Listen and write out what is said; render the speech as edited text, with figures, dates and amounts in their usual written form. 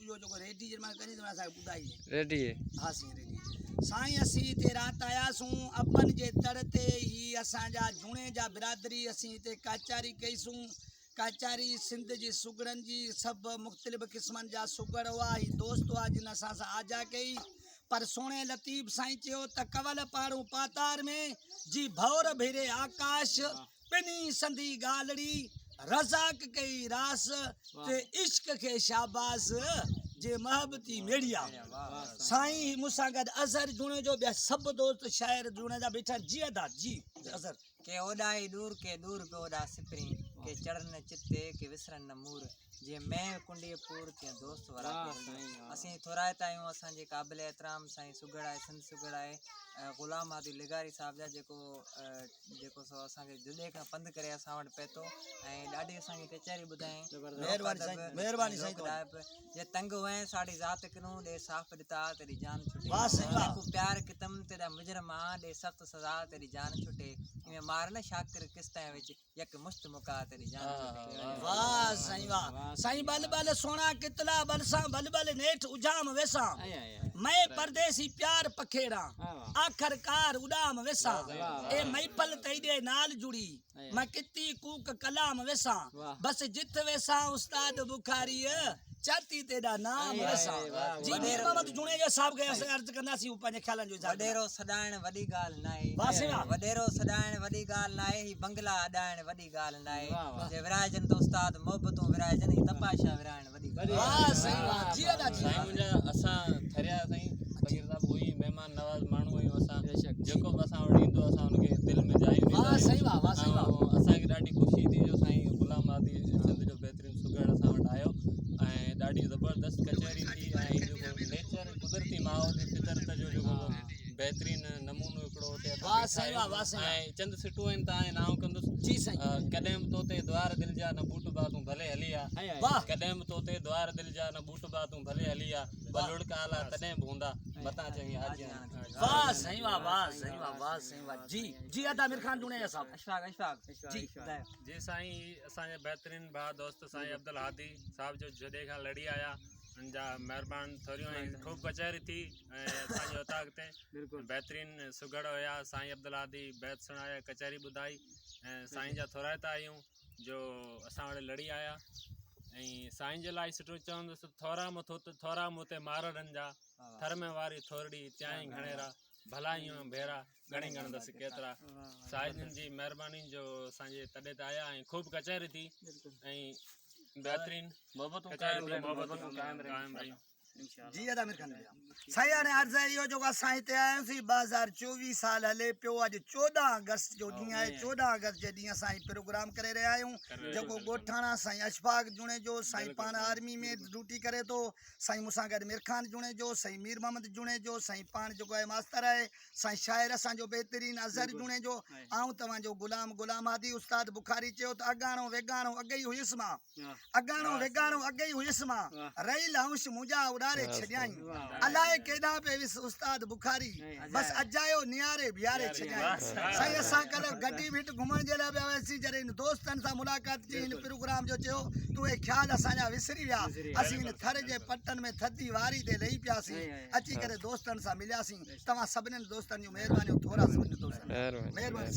यो जो रेडी जमा करी तो असा बुधाई रेडी है हां सी रेडी साईं असी ते रात आया सू अपन जे दर ते ही असा जा जुणे जा बिरादरी असी ते काचारी कईसू काचारी सिंध जी सुगड़न जी सब मुख्तलिफ किस्मन जा सुगड़ हुआ ही दोस्त हुआ जिन असा सा आजा कई पर सोने लतीफ साईं चयो त कवल पाड़ू पातार में जी भौर भेरे आकाश पिनी संधी गालड़ी रज़ाक कई रास ते इश्क के शाबाश जे मोहब्बती मेड़िया साईं मूसा गड अजहर जुणे जो बे सब दोस्त शायर जुणे जा बैठा जी अदा जी अजहर के ओडाई दूर पे ओडा सिपरी के चढ़न चित्ते के विसरन नमूर जे मैं कुंडी पूर के दोस्त वरा असी थोराए तायूं असा जे काबिल एहतराम साईं सुगड़ाए सिंध सुगड़ाए गुलाम आदि लिगारी साहब जा जेको सो असा के जुदे का पंध करे असा वट पेतो ए डाडी असा के कचहरी बुधाए मेहरबानी साईं जे तंग हुए साडी जात कनु दे साफ दिता तेरी जान छुटे वाह सही वाह को प्यार कितम तेरा मुजरमा दे सख्त सजा तेरी जान छुटे इमे मार न शाकिर किस्ता विच एक मुश्त मुका तेरी जान छुटे वाह साईं बल बल सोना कितला बलसा बल बल नेठ उजाम वेसा मैं परदेसी प्यार पखेड़ा आखरकार उड़ाम वेसा ए मैपल तईदे नाल जुड़ी मैं कित्ती कूक कलाम वेसा बस जित वेसा उस्ताद बुखारी चाती तेरा नाम वेसा जी मीर मोहम्मद जुणे जो साहब के अर्ज करना सी ऊपर ने ख्यालन जो वडेरो सदाण वडी गाल नाए वाह सही वाह वडेरो सदाण वडी गाल नाए ही बंगला अडाण वडी गाल नाए जे विराजन तो उस्ताद मोहब्बतों विराजन ही तपाशा विराण वडी वाह सही वाह जी अदा जी मुझे असा थरिया सही फकीर साहब हुई मेहमान नवाज मानू हुई असा जेको असा वडींदो असा उनके दिल में जाई वाह सही वाह असा की ॾाढी खुशी थी जो साईं गुलाम आदि सिंध जो बेहतरीन सुगड़ असा वट आयो ॾाढी ज़बरदस्त कचहरी थी नेचर कुदरती माहौल फितरत जो बेहतरीन नमूनो हिकिड़ो वाह सही वाह चंद सिटू आहिनि तव्हां नाम कंदुसि जी साईं कॾहिं बि तोते द्वार दिल जा न बूट बा तूं भले हली आ वाह कॾहिं बि तोते द्वार दिल जा न बूट बा तूं भले हली आ बलुड़का आला तॾहिं बि हूंदा मतां चई हाजी वाह सही वाह जी जी अदा मिर खान जुणे साहब अशफाक जी जी साईं असांजे बेहतरीन भाउ दोस्त साईं अब्दुल हादी साहब जो जॾहिं खां लड़ी आया उनजा महिरबानी थोरियूं खूब कचहरी थी असांजे उतां अॻिते बेहतरीन सुगड़ हुया साईं अब्दुल हादी बैत सुणाया कचहरी ॿुधाई साईं जा थोराइता आहियूं जो असां वटि लड़ी आया साईं जे लाइ सुठो चवंदुसि थोरा मोते मारड़नि जा थर में वारी थोरड़ी त्याई घणेरा भलायूं भेरा घणी ॻणंदसि केतिरा साईं जी महिरबानी जो असांजे तॾहिं त आया खूब कचहरी थी बेहतरीन मोहब्बतूं कायम रही जी अदा मिर खान साईं ने अर्ज है जो असां हिते आयासीं 2024 साल हले पियो अॼु 14 अगस्त जो ॾींहुं आहे 14 अगस्त जे ॾींहुं असां प्रोग्राम करे रहिया आहियूं जेको ॻोठाणा साईं अशफाक जुणे जो साईं पाण आर्मी में ड्यूटी करे थो साईं मूंसां गॾु मिर खान जुणे जो साईं मीर मोहम्मद जुणे जो साईं पाण जेको आहे मास्तर आहे साईं शाइर असांजो बहितरीन अज़हर जुणे जो ऐं तव्हांजो गुलाम हादी उस्ताद बुखारी चयो त अगाणो वेगाणो अॻे ई हुयुसि मां अगाणो वेगाणो अॻे ई हुयुसि मां रही लाउंश मुंहिंजा उड़ारे छॾियाई अलाए केॾा पे विस उस्ताद बुखारी बस अजायो नियारे बियारे छॾियाई साईं असां कल्ह गड्डी भिट घुमण जे लाइ पिया वियासीं जॾहिं इन दोस्तनि सां मुलाक़ात थी हिन प्रोग्राम जो चयो तूं हे ख़्याल असांजा विसरी विया असीं हिन थर जे पटनि में थधी वारी ते लही पियासीं अची करे दोस्तनि सां मिलियासीं तव्हां सभिनीनि दोस्तनि जूं महिरबानियूं थोरा सभिनी दोस्तनि महिरबानी